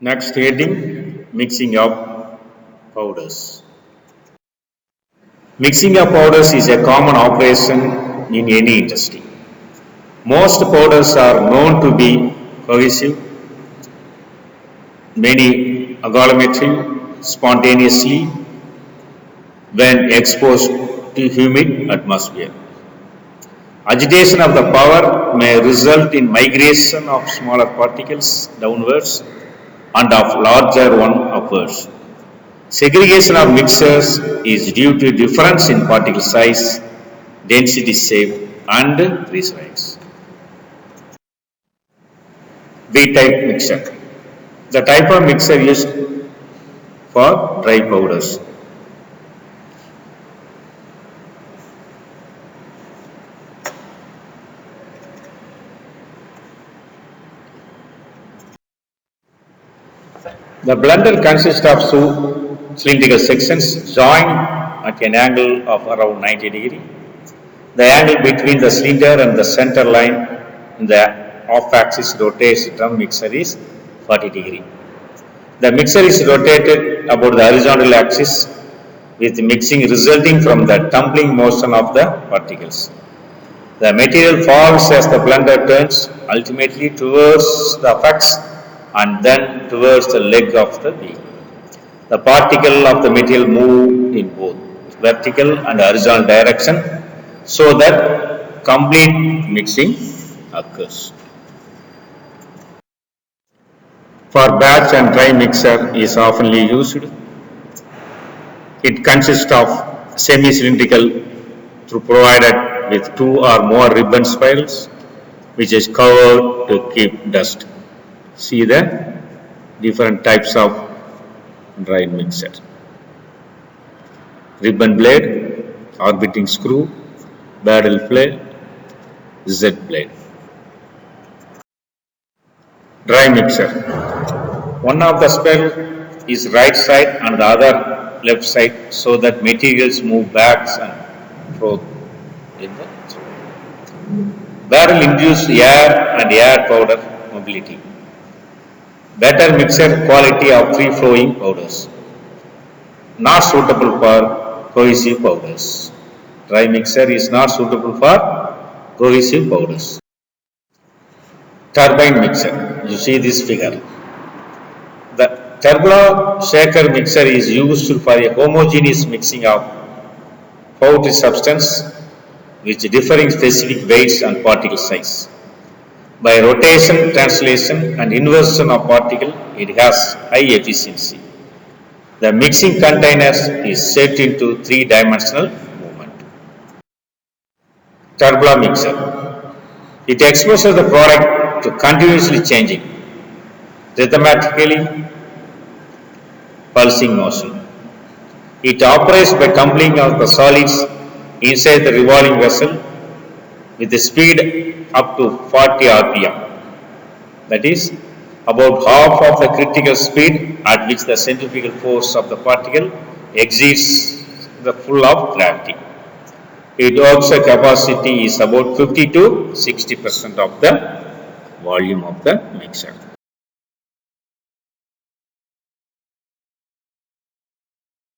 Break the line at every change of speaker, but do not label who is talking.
Next heading, mixing of powders. Mixing of powders is a common operation in any industry. Most powders are known to be cohesive, many agglomerate spontaneously when exposed to humid atmosphere. Agitation of the power may result in migration of smaller particles downwards and of larger one upwards. Segregation of mixtures is due to difference in particle size, density shape and pressure. B-type mixture. The type of mixture used for dry powders. The blender consists of two cylindrical sections joined at an angle of around 90 degree. The angle between the cylinder and the center line in the off-axis rotates drum mixer is 40 degree. The mixer is rotated about the horizontal axis with mixing resulting from the tumbling motion of the particles. The material falls as the blender turns ultimately towards the apex and then towards the leg of the wheel. The particle of the material move in both vertical and horizontal direction so that complete mixing occurs. For batch and dry mixer is oftenly used. It consists of semi-cylindrical through provided with two or more ribbon spirals which is covered to keep dust. See the different types of dry mixer. Ribbon blade, orbiting screw, barrel blade, Z blade. Dry mixer. One of the spiral is right side and the other left side so that materials move back and forth in the barrel induced air and air powder mobility. Better mixer quality of free flowing powders. Not suitable for cohesive powders. Dry mixer is not suitable for cohesive powders. Turbine mixer. You see this figure. The turbo shaker mixer is used for a homogeneous mixing of powdery substance which differing specific weights and particle size. By rotation, translation and inversion of particle, it has high efficiency. The mixing container is set into three-dimensional movement. Turbo mixer. It exposes the product to continuously changing, rhythmically pulsing motion. It operates by tumbling of the solids inside the revolving vessel with the speed up to 40 rpm. That is about half of the critical speed at which the centrifugal force of the particle exceeds the full of gravity. Its oxide capacity is about 50 to 60% of the volume of the mixer.